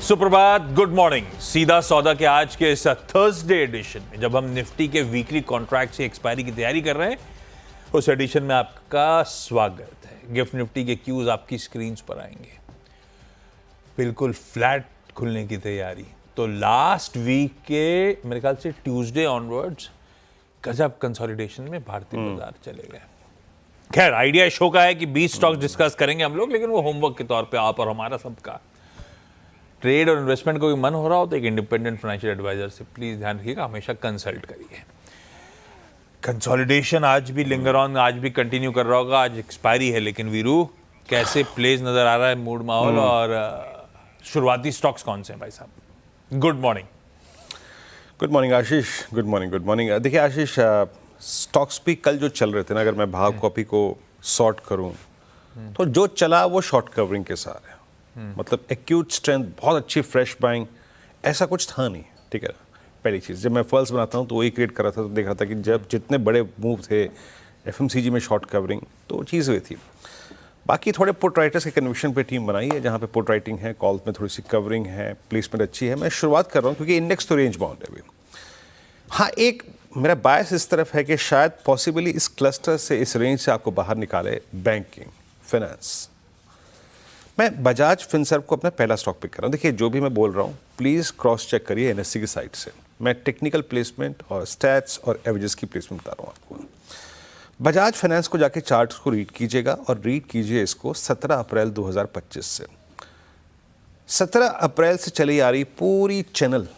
सुप्रभात, good morning. सीधा सौदा के आज के इस थर्सडे एडिशन में जब हम निफ्टी के वीकली कॉन्ट्रैक्ट से एक्सपायरी की तैयारी कर रहे हैं, उस एडिशन में आपका स्वागत है। गिफ्ट निफ्टी के क्यूज आपकी स्क्रीन्स पर आएंगे। बिल्कुल फ्लैट खुलने की तैयारी। तो लास्ट वीक के मेरे ख्याल से ट्यूसडे ऑनवर्ड्स गजब कंसोलिडेशन में भारतीय बाजार चले गए। खैर, आइडिया शो का है कि 20 स्टॉक्स डिस्कस करेंगे हम लोग, लेकिन वो होमवर्क के तौर पे आप और हमारा सबका। ट्रेड और इन्वेस्टमेंट को भी मन हो रहा हो तो एक इंडिपेंडेंट फाइनेंशियल एडवाइजर से प्लीज ध्यान रखिएगा, हमेशा कंसल्ट करिए। कंसोलिडेशन आज भी लिंगर ऑन, आज भी कंटिन्यू कर रहा होगा। आज एक्सपायरी है, लेकिन वीरू कैसे प्लेस नजर आ रहा है मूड माहौल, और शुरुआती स्टॉक्स कौन से हैं भाई साहब? Good morning. Good morning Ashish. Good morning, good morning. देखिए आशीष, स्टॉक्स भी कल जो चल रहे थे ना, अगर मैं भाग कॉपी को सॉर्ट करूं तो जो चला वो शॉर्ट कवरिंग के साथ है। मतलब एक्यूट स्ट्रेंथ, बहुत अच्छी फ्रेश बाइंग, ऐसा कुछ था नहीं। ठीक है, पहली चीज़, जब मैं फॉल्स बनाता हूँ तो वही क्रिएट कर रहा था, तो देख रहा था कि जब जितने बड़े मूव थे एफएमसीजी में शॉर्ट कवरिंग, तो वो चीज़ हुई थी। बाकी थोड़े पुट राइटर्स के कन्विक्शन पे टीम बनाई है, जहाँ पे पुट राइटिंग है, कॉल में थोड़ी सी कवरिंग है, प्लेसमेंट अच्छी है। मैं शुरुआत कर रहा हूँ क्योंकि इंडेक्स तो रेंज बाउंड है अभी। हाँ, एक मेरा बायस इस तरफ है कि शायद पॉसिबली इस क्लस्टर से, इस रेंज से आपको बाहर निकाले बैंकिंग, फाइनेंस। मैं बजाज फिनसर्व को अपना पहला स्टॉक पिक कर रहा हूँ। देखिए, जो भी मैं बोल रहा हूँ प्लीज़ क्रॉस चेक करिए एनएससी की साइट से। मैं टेक्निकल प्लेसमेंट और स्टैट्स और एवरेजेस की प्लेसमेंट बता रहा हूँ आपको। बजाज फाइनेंस को जाके चार्ट्स को रीड कीजिएगा, और रीड कीजिए इसको 17 अप्रैल 2025 से। 17 अप्रैल से चली आ रही पूरी चैनल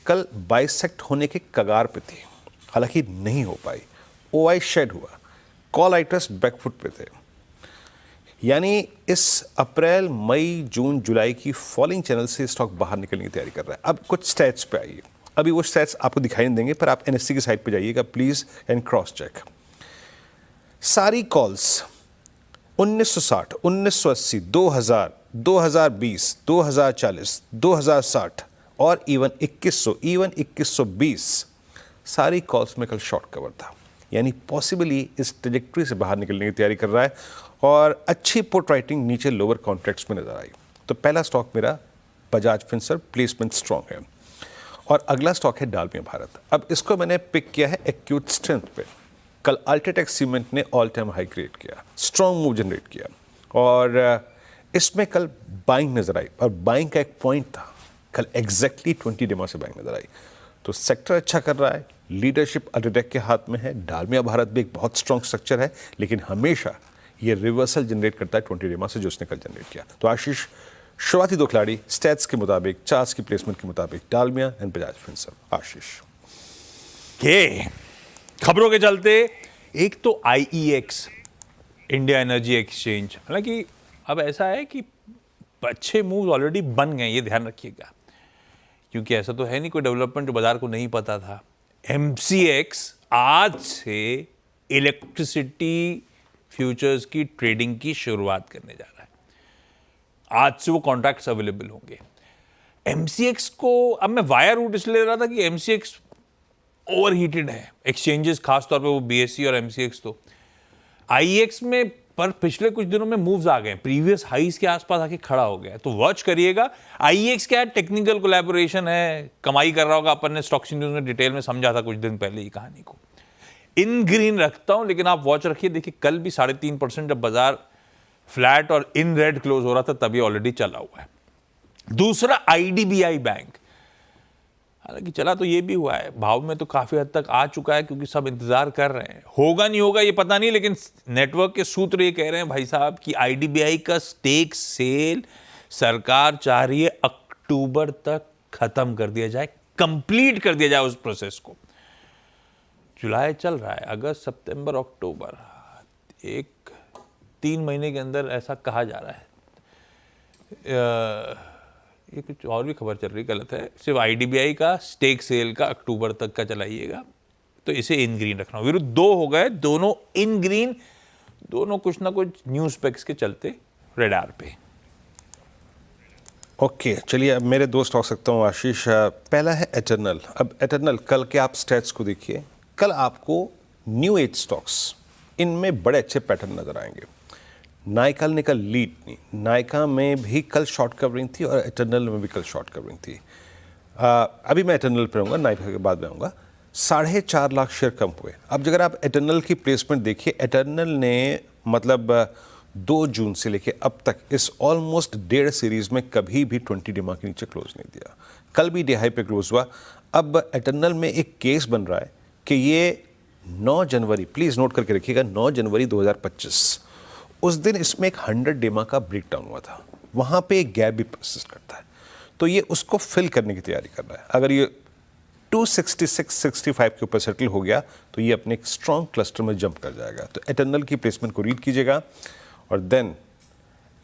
कल बाइसेक्ट होने के कगार पे थी, हालांकि नहीं हो पाई। ओआई शेड हुआ, कॉल राइटर्स बैकफुट पे थे। यानी इस अप्रैल, मई, जून, जुलाई की फॉलिंग चैनल से स्टॉक बाहर निकलने की तैयारी कर रहा है। अब कुछ स्टैट्स पे आइए। अभी वो स्टैट्स आपको दिखाई नहीं देंगे, पर आप एनएससी की साइट पे जाइएगा प्लीज एंड क्रॉस चेक। सारी कॉल्स 1960, 1980, 2000, 2020, 2040, 2060 और इवन 2120, सारी कॉल्स में कल शॉर्ट कवर था। यानी पॉसिबली इस ट्रेजेक्ट्री से बाहर निकलने की तैयारी कर रहा है, और अच्छी पुट राइटिंग नीचे लोअर कॉन्ट्रैक्ट्स में नजर आई। तो पहला स्टॉक मेरा बजाज फिनसर्व, प्लेसमेंट स्ट्रॉन्ग है। और अगला स्टॉक है डालमिया भारत। अब इसको मैंने पिक किया है एक्यूट स्ट्रेंथ पे। कल अल्ट्राटेक सीमेंट ने ऑल टाइम हाई क्रिएट किया, स्ट्रॉन्ग मूव जनरेट किया, और इसमें कल बाइंग नजर आई। और बाइंग का एक पॉइंट था, कल एग्जैक्टली 20 डेमा से बाइंग नजर आई। तो सेक्टर अच्छा कर रहा है, लीडरशिप अल्ट्राटेक के हाथ में है। डालमिया भारत भी एक बहुत स्ट्रॉन्ग स्ट्रक्चर है, लेकिन हमेशा ये रिवर्सल जनरेट करता है 20 डेमा से, जो उसने कल जनरेट किया। तो आशीष, शुरुआती दो खिलाड़ी स्टैट्स के मुताबिक, चार्ट्स की प्लेसमेंट के मुताबिक, डालमिया एंड बजाज फिनसर्व। आशीष के खबरों के चलते, एक तो आईईएक्स, इंडिया एनर्जी एक्सचेंज, हालांकि अब ऐसा है कि अच्छे मूव ऑलरेडी बन गए, ये ध्यान रखिएगा, क्योंकि ऐसा तो है नहीं कोई डेवलपमेंट जो बाजार को नहीं पता था। एमसीएक्स आज से इलेक्ट्रिसिटी फ्यूचर्स की ट्रेडिंग की शुरुआत करने जा रहा है। आज से वो कॉन्ट्रैक्ट्स अवेलेबल होंगे। एमसीएक्स को अब मैं वायर रूट इसलिए ले रहा था कि एमसीएक्स ओवरहीटेड है, एक्सचेंजेस खासतौर पे वो बीएससी और एमसीएक्स। तो आईएक्स में पर पिछले कुछ दिनों में मूव्स आ गए, प्रीवियस हाईज के आसपास आके खड़ा हो गया, तो वॉच करिएगा। आईएक्स क्या है, टेक्निकल कोलैबोरेशन है, कमाई कर रहा होगा। अपन ने स्टॉक्स न्यूज़ में डिटेल में समझा था कुछ दिन पहले ही कहानी को। इन ग्रीन रखता हूं, लेकिन आप वॉच रखिए। देखिए, कल भी 3.5% जब बाजार फ्लैट और इन रेड क्लोज हो रहा था, तभी ऑलरेडी चला हुआ है। दूसरा आईडीबीआई बैंक, हालांकि चला तो ये भी हुआ है, भाव में तो काफी हद तक आ चुका है, क्योंकि सब इंतजार कर रहे हैं। होगा नहीं होगा ये पता नहीं, लेकिन नेटवर्क के सूत्र ये कह रहे हैं भाई साहब कि आईडीबीआई का स्टेक सेल सरकार चाह रही है अक्टूबर तक खत्म कर दिया जाए, कंप्लीट कर दिया जाए उस प्रोसेस को। जुलाई चल रहा है, अगस्त, सितंबर, अक्टूबर, 3 महीने के अंदर ऐसा कहा जा रहा है। ये कुछ और भी खबर चल रही, गलत है। सिर्फ आईडीबीआई का स्टेक सेल का अक्टूबर तक का चलाइएगा, तो इसे इन ग्रीन रखना। विरुद्ध 2 हो गए, दोनों इन ग्रीन, दोनों कुछ ना कुछ न्यूज स्पेक्स के चलते रेडार पे। ओके, चलिए अब मेरे 2 स्टॉक सकता हूँ आशीष। पहला है एटर्नल। अब एटर्नल कल के आप स्टैट्स को देखिए, कल आपको न्यू एज स्टॉक्स, इनमें बड़े अच्छे पैटर्न नजर आएंगे। नायका ने कल लीड नहीं, नायका में भी कल शॉर्ट कवरिंग थी और एटर्नल में भी कल शॉर्ट कवरिंग थी। अभी मैं एटर्नल पर आऊँगा, नायका के बाद में आऊँगा। 4.5 लाख शेयर कम हुए। अब अगर आप एटर्नल की प्लेसमेंट देखिए, एटर्नल ने मतलब 2 जून से लेके अब तक इस ऑलमोस्ट 1.5 सीरीज में कभी भी 20 DMA के नीचे क्लोज नहीं दिया। कल भी डे हाई पे क्लोज हुआ। अब एटर्नल में एक केस बन रहा है कि ये 9 जनवरी, प्लीज़ नोट करके रखिएगा, 9 जनवरी 2025, उस दिन इसमें एक 100 DMA का ब्रेकडाउन हुआ था। वहाँ पे एक गैप भी परसिस्ट करता है, तो ये उसको फिल करने की तैयारी कर रहा है। अगर ये 266-65 के ऊपर सेटल हो गया तो ये अपने एक स्ट्रॉन्ग क्लस्टर में जंप कर जाएगा। तो एटर्नल की प्लेसमेंट को रीड कीजिएगा। और देन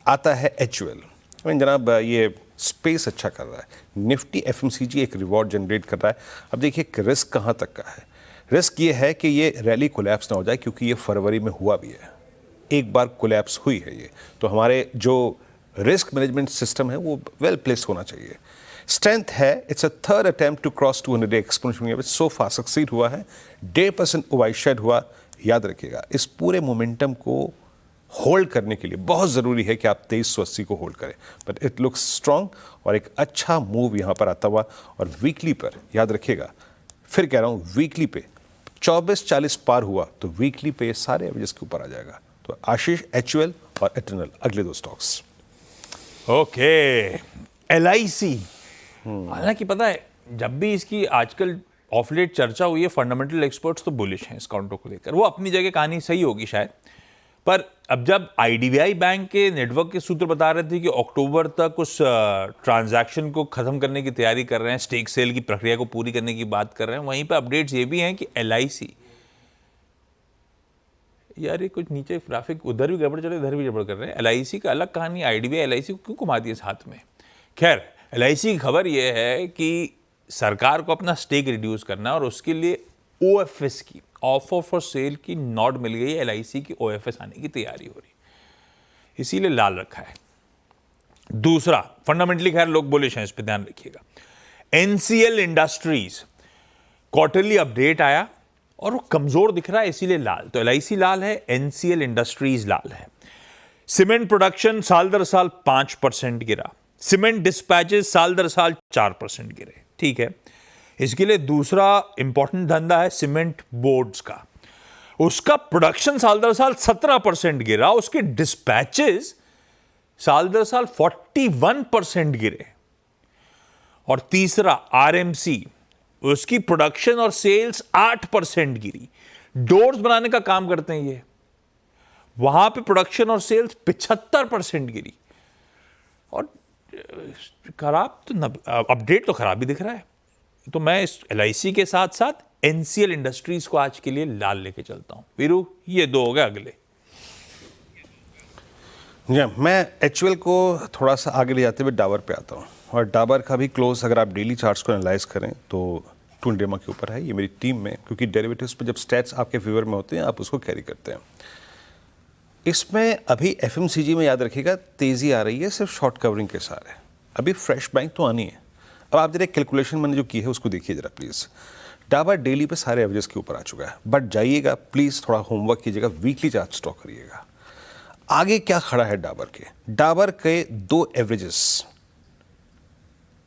आता है HUL। जनाब ये स्पेस अच्छा कर रहा है, निफ्टी FMCG एक रिवॉर्ड जनरेट कर रहा है। अब देखिए रिस्क कहाँ तक का है। रिस्क ये है कि ये रैली कोलैप्स ना हो जाए, क्योंकि ये फरवरी में हुआ भी है, एक बार कोलैप्स हुई है ये। तो हमारे जो रिस्क मैनेजमेंट सिस्टम है वो वेल प्लेस होना चाहिए। स्ट्रेंथ है, it's a third attempt to cross 200 day exponential, so far succeed हुआ है। 1.5% ओवरशेड हुआ। याद रखिएगा, इस पूरे मोमेंटम को होल्ड करने के लिए बहुत ज़रूरी है कि आप 2380 को होल्ड करें, बट इट लुक्स स्ट्रॉन्ग और एक अच्छा मूव यहाँ पर आता हुआ। और वीकली पर याद रखिएगा, फिर कह रहा हूँ, वीकली पे 2440 पार हुआ तो वीकली पे ये सारे एवरेजेस के ऊपर आ जाएगा। तो आशीष, HUL और एटर्नल अगले 2 स्टॉक्स। ओके, LIC, हालांकि पता है जब भी इसकी आजकल ऑफ लेट चर्चा हुई है, फंडामेंटल एक्सपर्ट्स तो बुलिश हैं इस काउंटर को लेकर। वो अपनी जगह कहानी सही होगी शायद, पर अब जब IDBI बैंक के नेटवर्क के सूत्र बता रहे थे कि अक्टूबर तक उस ट्रांजैक्शन को खत्म करने की तैयारी कर रहे हैं, स्टेक सेल की प्रक्रिया को पूरी करने की बात कर रहे हैं, वहीं पे अपडेट्स ये भी हैं कि LIC, यार ये कुछ नीचे ग्राफिक उधर भी गड़बड़ चले, इधर भी गड़बड़ कर रहे हैं। LIC का अलग कहानी, IDBI LIC को क्यों घुमाती है साथ में। खैर, LIC की खबर ये है कि सरकार को अपना स्टेक रिड्यूस करना है और उसके लिए OFS की, ऑफर फॉर सेल की नोट मिल गई है। LIC की OFS आने की तैयारी हो रही, इसीलिए लाल रखा है। दूसरा, फंडामेंटली खैर लोग बुलिश हैं, इस पर ध्यान रखिएगा। NCL इंडस्ट्रीज क्वार्टरली अपडेट आया और वो कमजोर दिख रहा है, इसीलिए लाल। तो LIC लाल है, NCL इंडस्ट्रीज लाल है। सीमेंट प्रोडक्शन साल दर साल 5% गिरा, सीमेंट डिस्पैचेस साल दर साल 4% गिरे, ठीक है। इसके लिए दूसरा इंपॉर्टेंट धंधा है सीमेंट बोर्ड्स का, उसका प्रोडक्शन साल दर साल 17% गिरा, उसके डिस्पैचेस साल दर साल 41% गिरे। और तीसरा RMC, उसकी प्रोडक्शन और सेल्स 8% गिरी। डोर्स बनाने का काम करते हैं ये, वहां पे प्रोडक्शन और सेल्स 75% गिरी। और खराब तो अपडेट तो खराब ही दिख रहा है। तो मैं इस LIC के साथ साथ NCL इंडस्ट्रीज को आज के लिए लाल लेके चलता हूं। वीरू, ये 2 हो गए अगले। मैं HUL को थोड़ा सा आगे ले जाते हुए डाबर पे आता हूँ। और डाबर का भी क्लोज अगर आप डेली चार्ट्स को एनालाइज करें तो 200 DMA के ऊपर है। ये मेरी टीम में, क्योंकि डेरिवेटिव्स पे जब स्टैट्स आपके फेवर में होते हैं आप उसको कैरी करते हैं। इसमें अभी FMCG में याद रखिएगा तेज़ी आ रही है सिर्फ शॉर्ट कवरिंग के सारे। अभी फ्रेश बाइंग तो आनी है। अब आप जरा कैलकुलेशन मैंने जो की है उसको देखिए जरा प्लीज़। डाबर डेली पे सारे एवरेज के ऊपर आ चुका है, बट जाइएगा प्लीज़, थोड़ा होमवर्क कीजिएगा, वीकली चार्ट स्टॉक करिएगा। आगे क्या खड़ा है डाबर के? डाबर के 2 एवरेजेस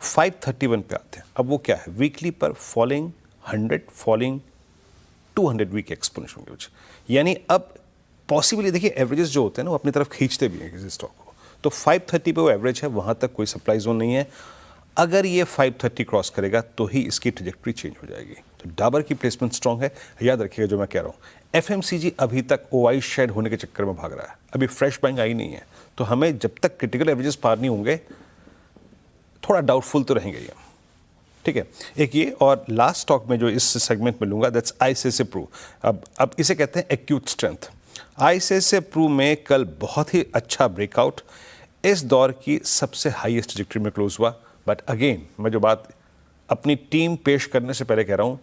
531 पे आते हैं। अब वो क्या है? वीकली पर फॉलिंग 100, फॉलिंग 200 वीक एक्सपोनेंशियल, यानी अब पॉसिबली देखिए एवरेजेस जो होते हैं ना वो अपनी तरफ खींचते भी हैं किसी स्टॉक को। तो 530 पे वो एवरेज है, वहाँ तक कोई सप्लाई जोन नहीं है। अगर ये 530 क्रॉस करेगा तो ही इसकी ट्रैजेक्टरी चेंज हो जाएगी। तो डाबर की प्लेसमेंट स्ट्रांग है, याद रखिएगा जो मैं कह रहा हूँ। FMCG अभी तक OI शेड होने के चक्कर में भाग रहा है, अभी फ्रेश बाइंग आई नहीं है। तो हमें जब तक क्रिटिकल एवरेजेस पार नहीं होंगे थोड़ा डाउटफुल तो रहेंगे ये, ठीक है। एक ये, और लास्ट स्टॉक में जो इस सेगमेंट में लूंगा दैट्स ICICI Pru। अब इसे कहते हैं एक्यूट स्ट्रेंथ। ICICI Pru में कल बहुत ही अच्छा ब्रेकआउट, इस दौर की सबसे हाईएस्ट ट्रैजेक्टरी में क्लोज हुआ। बट अगेन मैं जो बात अपनी टीम पेश करने से पहले कह रहा हूँ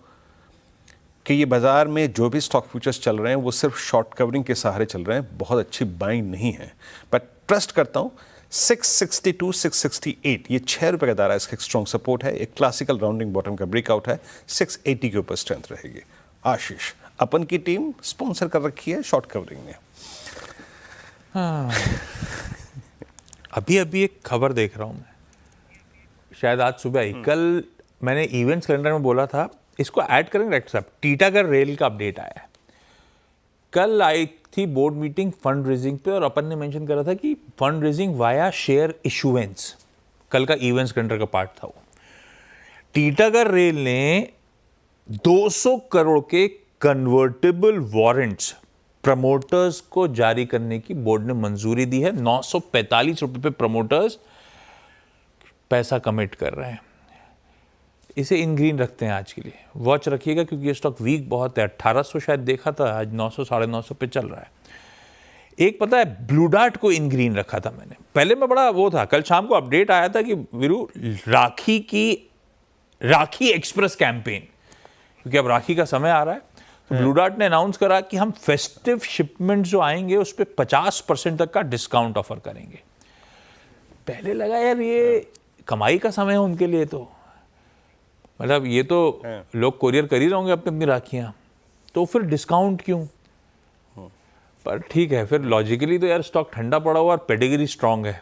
कि ये बाजार में जो भी स्टॉक फ्यूचर्स चल रहे हैं वो सिर्फ शॉर्ट कवरिंग के सहारे चल रहे हैं, बहुत अच्छी बाइंग नहीं है। बट ट्रस्ट करता हूँ 662 668 ये 6 रुपये का दायरा इसका एक स्ट्रॉन्ग सपोर्ट है। एक क्लासिकल राउंडिंग बॉटम का ब्रेकआउट है, 680 के ऊपर स्ट्रेंथ रहेगी। आशीष, अपन की टीम स्पॉन्सर कर रखी है शॉर्ट कवरिंग ने। अभी अभी एक खबर देख रहा हूँ मैं, शायद आज सुबह आई। कल मैंने इवेंट्स कैलेंडर में बोला था इसको ऐड करेंगे डायरेक्टर साहब, टीटागढ़ रेल का अपडेट आया है। कल आई थी बोर्ड मीटिंग फंड रेजिंग पे और अपन ने मेंशन करा था कि fund raising via share issuance कल का इवेंट्स कैलेंडर का पार्ट था वो। टीटागढ़ रेल ने 200 करोड़ के कन्वर्टेबल वारंट्स प्रमोटर्स को जारी करने की बोर्ड ने मंजूरी दी है। 945 रुपए पे प्रमोटर्स पैसा कमिट कर रहे हैं। इसे इन ग्रीन रखते हैं आज के लिए, वॉच रखिएगा क्योंकि ये स्टॉक वीक बहुत है। 1800 शायद देखा था, आज 900 950 पे चल रहा है। एक पता है ब्लू डार्ट को इन ग्रीन रखा था मैंने, पहले में बड़ा वो था। कल शाम को अपडेट आया था कि वीरू राखी एक्सप्रेस कैंपेन, क्योंकि अब राखी का समय आ रहा है, तो ब्लू डार्ट ने अनाउंस करा कि हम फेस्टिव शिपमेंट जो आएंगे उस पर 50% तक का डिस्काउंट ऑफर करेंगे। पहले लगा यार ये कमाई का समय है उनके लिए, तो मतलब ये तो लोग कोरियर कर ही रहोगे अपनी अपनी राखियां, तो फिर डिस्काउंट क्यों? पर ठीक है, फिर लॉजिकली तो यार स्टॉक ठंडा पड़ा हुआ और पेडिग्री स्ट्रांग है।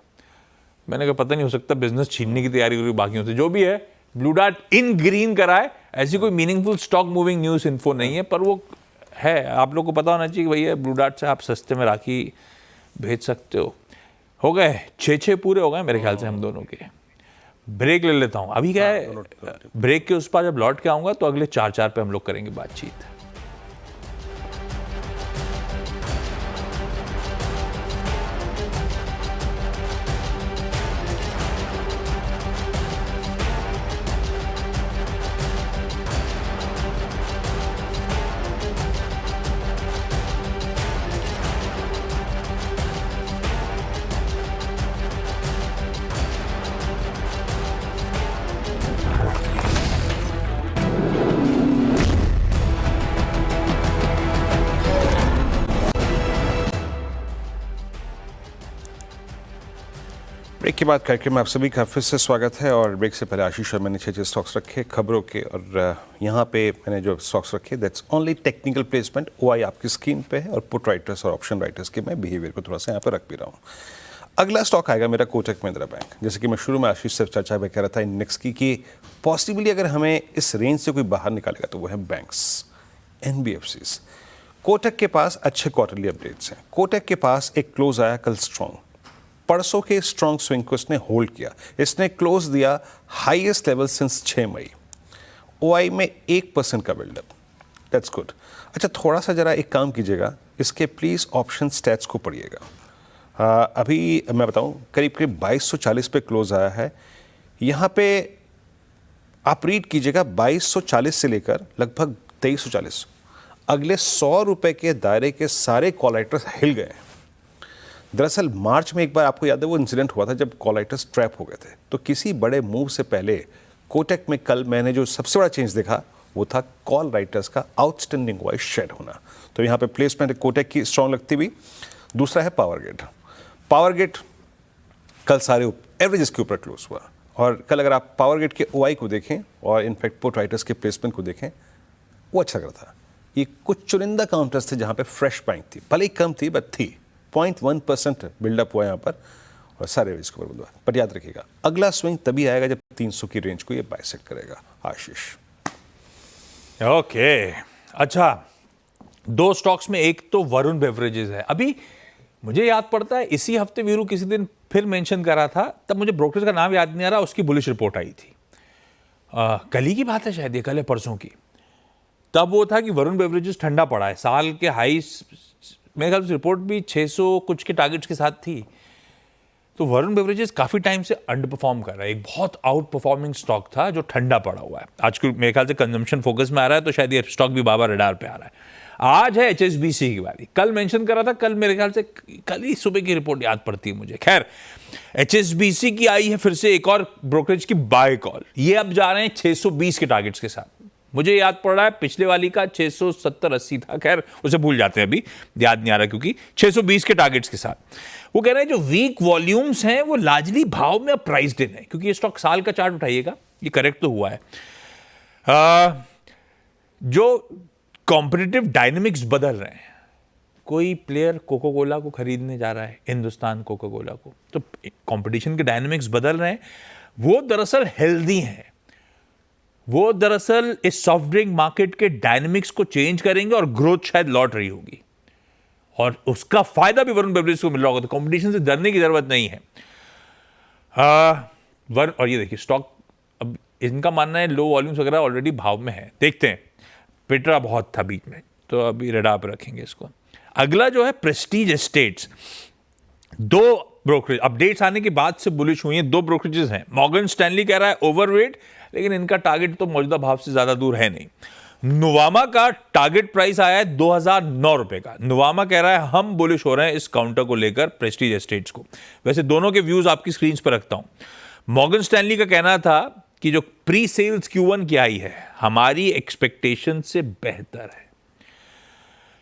मैंने कहा पता नहीं, हो सकता बिजनेस छीनने की तैयारी हो रही बाकियों से। जो भी है, ब्लू डार्ट इन ग्रीन कराए, ऐसी कोई meaningful stock moving news info नहीं है, पर वो है। आप लोग को पता होना चाहिए कि भैया ब्लू डार्ट से आप सस्ते में राखी भेज सकते हो। हो गए 6 पूरे हो गए मेरे ख्याल से हम दोनों के। ब्रेक ले लेता हूँ अभी। क्या है, ब्रेक के उस पर जब लौट के आऊँगा तो अगले 4 पे हम लोग करेंगे बातचीत। ब्रेक के बाद कार्यक्रम में आप सभी का फिर से स्वागत है। और ब्रेक से पहले आशीष और मैंने 6 स्टॉक्स रखे खबरों के, और यहाँ पे मैंने जो स्टॉक्स रखे that's only technical placement. OI आपकी स्क्रीन पे है और पुट राइटर्स और ऑप्शन राइटर्स के मैं बिहेवियर को थोड़ा सा यहाँ पे रख भी रहा हूँ। अगला स्टॉक आएगा मेरा कोटक महिंद्रा बैंक। जैसे कि मैं शुरू में आशीष से चर्चा में कह रहा था इंडेक्स की कि पॉसिबली अगर हमें इस रेंज से कोई बाहर निकालेगा तो वो है बैंक्स, एनबीएफसीज। कोटक के पास अच्छे क्वार्टरली अपडेट्स हैं। कोटक के पास एक क्लोज आया कल स्ट्रॉन्ग, परसों के स्ट्रॉन्ग स्विंग को इसने होल्ड किया। इसने क्लोज दिया हाईएस्ट लेवल सिंस 6 मई। ओआई में 1% का बिल्डअप, दैट्स गुड। अच्छा, थोड़ा सा जरा एक काम कीजिएगा, इसके प्लीज़ ऑप्शन स्टैट्स को पढ़िएगा। अभी मैं बताऊं करीब करीब 2240 पे क्लोज आया है। यहाँ पे आप रीड कीजिएगा 2240 से लेकर लगभग 2340, अगले 100 रुपये के दायरे के सारे कॉलराइटर्स हिल गए। दरअसल मार्च में एक बार आपको याद है वो इंसिडेंट हुआ था जब कॉलराइटर्स ट्रैप हो गए थे। तो किसी बड़े मूव से पहले कोटक में कल मैंने जो सबसे बड़ा चेंज देखा वो था कॉल राइटर्स का आउटस्टैंडिंग वाइज शेड होना। तो यहाँ पे प्लेसमेंट कोटक की स्ट्रॉन्ग लगती हुई। दूसरा है पावर गेट। पावर गेट कल सारे एवरेजेस के ऊपर क्लोज हुआ, और कल अगर आप पावर गेट के ओआई को देखें और इनफैक्ट पुट राइटर्स के प्लेसमेंट को देखें, वो अच्छा लग रहा था। ये कुछ चुनिंदा काउंटर्स थे जहाँ पे फ्रेश बाइंग थी, भले ही कम थी बट थी। 0.1% बिल्डअप हुआ यहाँ पर और सारे रेंज को बदला। पर याद रखिएगा अगला स्विंग तभी आएगा जब 300 की रेंज को ये बाइसेक्ट करेगा। आशीष ओके अच्छा, 2 स्टॉक्स में एक तो वरुण बेवरेजेस है। अभी मुझे याद पड़ता है इसी हफ्ते वीरू किसी दिन फिर मेंशन करा था, तब मुझे ब्रोकरेज का नाम याद नहीं आ रहा, उसकी बुलिश रिपोर्ट आई थी। कल ही की बात है शायद, ये कल है परसों की। तब वो था कि वरुण बेवरेजेस ठंडा पड़ा है, साल के हाई, मेरे ख्याल से रिपोर्ट भी 600 कुछ के टारगेट्स के साथ थी। तो वरुण बेवरेजेस काफ़ी टाइम से अंडर परफॉर्म कर रहा है। एक बहुत आउट परफॉर्मिंग स्टॉक था जो ठंडा पड़ा हुआ है। आज मेरे ख्याल से कंजम्पशन फोकस में आ रहा है, तो शायद ये स्टॉक भी बाबा रडार पे आ रहा है। आज है HSBC की बारी। कल मेंशन करा था, कल मेरे ख्याल से कल ही सुबह की रिपोर्ट याद पड़ती है मुझे। खैर, HSBC की आई है फिर से एक और ब्रोकरेज की बाय कॉल। ये अब जा रहे हैं 620 के टारगेट्स के साथ। मुझे याद पड़ रहा है पिछले वाली का 670-80 था, खैर उसे भूल जाते हैं, अभी याद नहीं आ रहा, क्योंकि 620 के टारगेट्स के साथ। वो कह रहे हैं जो वीक वॉल्यूम्स हैं वो लार्जली भाव में प्राइस्ड इन है, क्योंकि ये स्टॉक साल का चार्ट उठाइएगा, ये करेक्ट तो हुआ है। जो कॉम्पिटिटिव डायनेमिक्स बदल रहे हैं, कोई प्लेयर कोका कोला को खरीदने जा रहा है, हिंदुस्तान कोका कोला को, तो कंपटीशन के डायनेमिक्स बदल रहे हैं। वो दरअसल हेल्दी हैं, वो दरअसल इस सॉफ्ट ड्रिंक मार्केट के डायनेमिक्स को चेंज करेंगे और ग्रोथ शायद लौट रही होगी, और उसका फायदा भी वरुण बेवरेज को मिल रहा होगा। तो कंपटीशन से डरने की जरूरत नहीं है। और ये देखिए स्टॉक, अब इनका मानना है लो वॉल्यूम्स वगैरह ऑलरेडी भाव में है, देखते हैं। पिटरा बहुत था बीच में, तो अभी रडार पर रखेंगे इसको। अगला जो है प्रेस्टीज एस्टेट्स, दो ब्रोकरेज अपडेट्स आने के बाद से बुलिश हुई हैं। दो ब्रोकरेजेस हैं। मॉर्गन स्टैनली कह रहा है ओवरवेट, लेकिन इनका टारगेट तो मौजूदा भाव से ज्यादा दूर है नहीं। नुवामा का टारगेट प्राइस आया है 2009 रुपए का। नुवामा कह रहा है हम बुलिश हो रहे हैं इस काउंटर को लेकर, प्रेस्टीज एस्टेट्स को। वैसे दोनों के व्यूज आपकी स्क्रीन पर रखता हूं। मॉर्गन स्टैनली का कहना था कि जो प्री सेल्स Q1 की आई है हमारी एक्सपेक्टेशन से बेहतर है।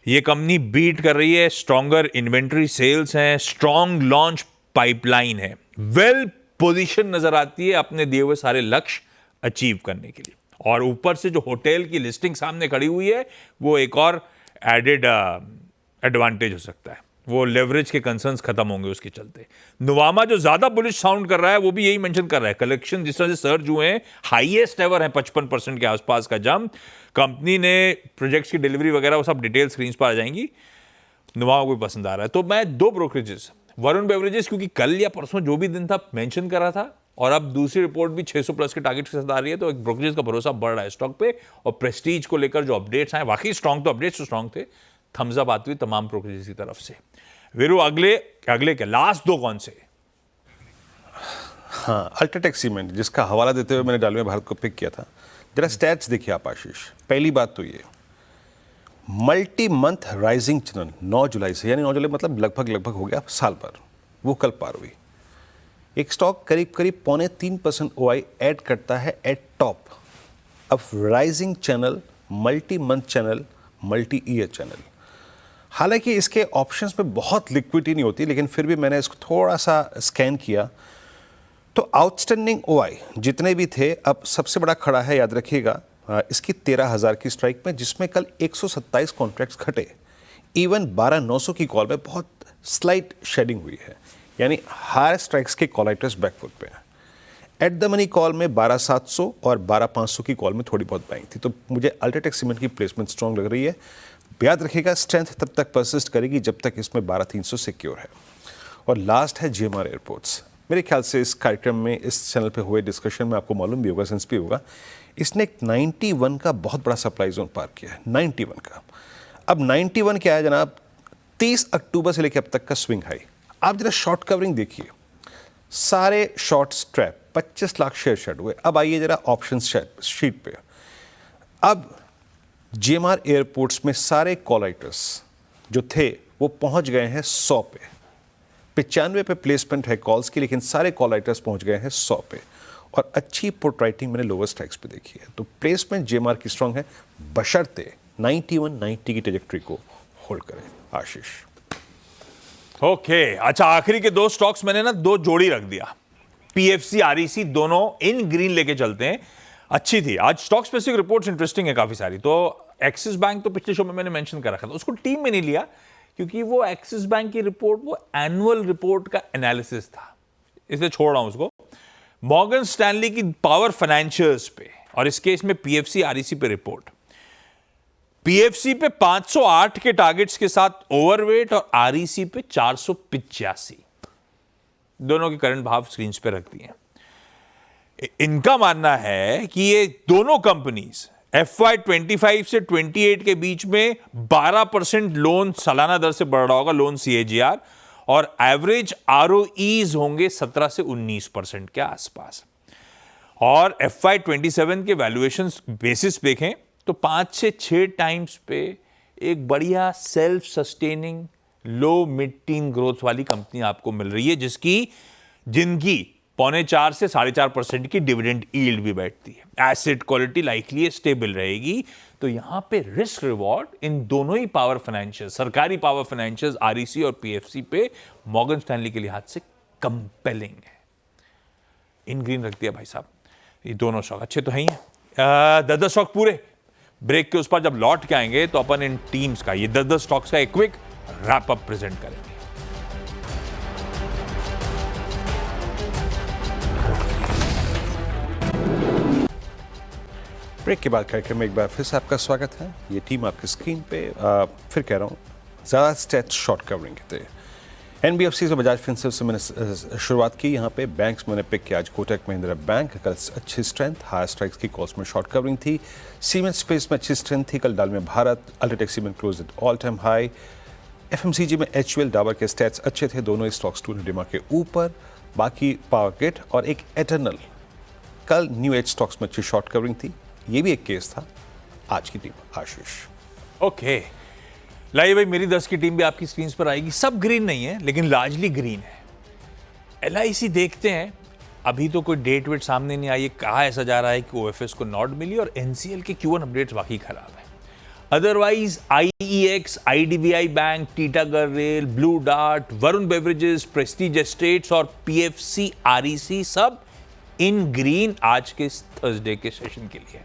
ये कंपनी बीट कर रही है, स्ट्रॉन्गर इन्वेंट्री सेल्स हैं, स्ट्रॉन्ग लॉन्च पाइपलाइन है, वेल पोजीशन नजर आती है अपने दिए हुए सारे लक्ष्य अचीव करने के लिए। और ऊपर से जो होटल की लिस्टिंग सामने खड़ी हुई है वो एक और एडेड एडवांटेज हो सकता है। वो लेवरेज के कंसर्न्स खत्म होंगे उसके चलते। नुवामा जो ज्यादा बुलिश साउंड कर रहा है वो भी यही मेंशन कर रहा है, कलेक्शन जिस तरह से सर्ज हुए हैं, हाईएस्ट एवर है, 55% के आसपास का जंप। कंपनी ने प्रोजेक्ट्स की डिलीवरी वगैरह वो सब डिटेल स्क्रीन पर आ जाएंगी। नुवामा को भी पसंद आ रहा है। तो मैं दो ब्रोकरेजेस, वरुण बेवरेजेस क्योंकि कल या परसों जो भी दिन था मेंशन कर रहा था, और अब दूसरी रिपोर्ट भी 600 प्लस के टारगेट के साथ आ रही है, तो एक ब्रोकरेज का भरोसा बढ़ रहा है स्टॉक पे। और प्रेस्टीज को लेकर जो अपडेट्स आए वाकई स्ट्रॉन्ग, तो अपडेट्स तो स्ट्रॉन्ग थे, थम्स अप आती हुई तमाम ब्रोकरेजेस की तरफ से। वीरू अगले के लास्ट दो कौन से? हाँ, अल्ट्राटेक सीमेंट, जिसका हवाला देते हुए मैंने डालमिया भारत को पिक किया था। जरा स्टैट्स देखिए आप आशीष। पहली बात तो ये मल्टी मंथ राइजिंग चैनल 9 जुलाई से, यानी 9 जुलाई मतलब लगभग हो गया साल भर, वो कल पार हुई। एक स्टॉक करीब 3.25% OI ऐड करता है eight top of rising channel, multi month channel, multi year channel. हालांकि इसके ऑप्शंस में बहुत लिक्विडिटी नहीं होती, लेकिन फिर भी मैंने इसको थोड़ा सा स्कैन किया तो आउटस्टैंडिंग OI जितने भी थे, अब सबसे बड़ा खड़ा है, याद रखिएगा, इसकी 13,000 की स्ट्राइक में, जिसमें कल 127 कॉन्ट्रैक्ट्स घटे। इवन 12,900 की कॉल में बहुत स्लाइट शेडिंग हुई है, यानी हायर स्ट्राइक्स के कॉल राइटर्स बैकफुट पे हैं। एट द मनी कॉल में 12,700 और 12,500 की कॉल में थोड़ी बहुत बाइंग थी। तो मुझे अल्ट्राटेक सीमेंट की प्लेसमेंट स्ट्रॉन्ग लग रही है। याद रखिएगा स्ट्रेंथ तब तक परसिस्ट करेगी जब तक इसमें 12,300 सिक्योर है। और लास्ट है GMR एयरपोर्ट्स। मेरे ख्याल से इस कार्यक्रम में, इस चैनल पे हुए डिस्कशन में आपको मालूम भी होगा, सेंस भी होगा, इसने एक 91 का बहुत बड़ा सप्लाई जोन पार किया है, 91 का। अब 91 क्या है जनाब? 30 अक्टूबर से लेकर अब तक का स्विंग हाई। आप जरा शॉर्ट कवरिंग देखिए, सारे short strap 25 lakh share shed हुए। अब आइए जरा ऑप्शन शीट पे। अब GMR एयरपोर्ट्स में सारे कॉल राइटर्स जो थे वो पहुंच गए हैं 100 पे। 95 पे प्लेसमेंट है कॉल्स की, लेकिन सारे कॉल राइटर्स पहुंच गए हैं 100 पे। और अच्छी पुट राइटिंग मैंने लोअर स्ट्राइक्स पे देखी है। तो प्लेसमेंट GMR की स्ट्रॉन्ग है, बशर्ते 91-90 की ट्रेजेक्टरी को होल्ड करें। आशीष। ओके, अच्छा आखिरी के दो स्टॉक्स मैंने ना दो जोड़ी रख दिया, PFC REC, दोनों इन ग्रीन लेके चलते हैं। अच्छी थी आज स्टॉक स्पेसिफिक रिपोर्ट्स, इंटरेस्टिंग है काफी सारी। तो एक्सिस बैंक तो पिछले शो में मैंने मेंशन कर रखा था, उसको टीम में नहीं लिया क्योंकि वो एक्सिस बैंक की रिपोर्ट वो एनुअल रिपोर्ट का एनालिसिस था, इसलिए छोड़ रहा हूं उसको। मॉर्गन स्टैनली की पावर फाइनेंशियल्स पे और इस केस में PFC REC पे रिपोर्ट। PFC पे 508 के टारगेट्स के साथ ओवरवेट और REC पे 485, दोनों के करंट भाव स्क्रीन पे रख दिए। इनका मानना है कि ये दोनों कंपनीज FY 25 से 28 के बीच में 12% लोन सालाना दर से बढ़ रहा होगा, लोन CAGR, और एवरेज ROEs होंगे 17 से 19% के आसपास। और FY 27 के वैल्यूएशन बेसिस देखें तो 5 से 6 टाइम्स पे एक बढ़िया सेल्फ सस्टेनिंग लो मिड टीन ग्रोथ वाली कंपनी आपको मिल रही है, जिनकी 4.25 से 4.5% की डिविडेंड यील्ड भी बैठती है। एसेट क्वालिटी लाइकली स्टेबल रहेगी। तो यहां पे रिस्क रिवॉर्ड इन दोनों ही पावर फाइनेंशियल्स, सरकारी पावर फाइनेंशियल्स REC और PFC पे मॉर्गन स्टैनली के लिहाज से कंपेलिंग है। इन ग्रीन रख दिया भाई साहब। ये दोनों स्टॉक अच्छे तो हैं ही हैं। 10 स्टॉक पूरे। ब्रेक के उस पर जब लौट के आएंगे तो अपन इन टीम्स का, ये 10 स्टॉक्स का एक क्विक रैप अप प्रेजेंट करेंगे। ब्रेक के बाद कार्यक्रम में एक बार फिर से आपका स्वागत है। ये टीम आपकी स्क्रीन पे फिर कह रहा हूँ, ज़्यादा स्टेट्स शॉर्ट कवरिंग के थे। एनबीएफसी से बजाज फिनसर्व से मैंने शुरुआत की। यहाँ पे बैंक्स मैंने पिक किया। आज कोटक महिंद्रा बैंक कल अच्छी स्ट्रेंथ, हायर स्ट्राइक्स की कॉल्स में शॉर्ट कवरिंग थी। सीमेंट स्पेस में अच्छी स्ट्रेंथ थी। कल Dalmia Bharat, UltraTech cement close at all time high. FMCG में एचयूएल, डाबर के स्टैट्स अच्छे थे। दोनों स्टॉक्स 200 डिमा के ऊपर। बाकी पावर ग्रिड और एक एटर्नल, कल न्यू एज स्टॉक्स में अच्छी शॉर्ट कवरिंग थी। ये भी एक केस था। आज की टीम आशीष। ओके, लाइए भाई, मेरी 10 की टीम भी आपकी स्क्रीन पर आएगी। सब ग्रीन नहीं है, लेकिन लार्जली ग्रीन है। एलआईसी देखते हैं, अभी तो कोई डेट वेट सामने नहीं आई है। कहा ऐसा जा रहा है कि ओएफएस को नॉट मिली और एनसीएल के Q1 अपडेट्स बाकी खराब है। Otherwise IEX, IDBI bank, Titagarh rail, blue dart, Varun beverages, Prestige estates और पीएफसी आरईसी सब इन ग्रीन आज के थर्सडे के सेशन के लिए।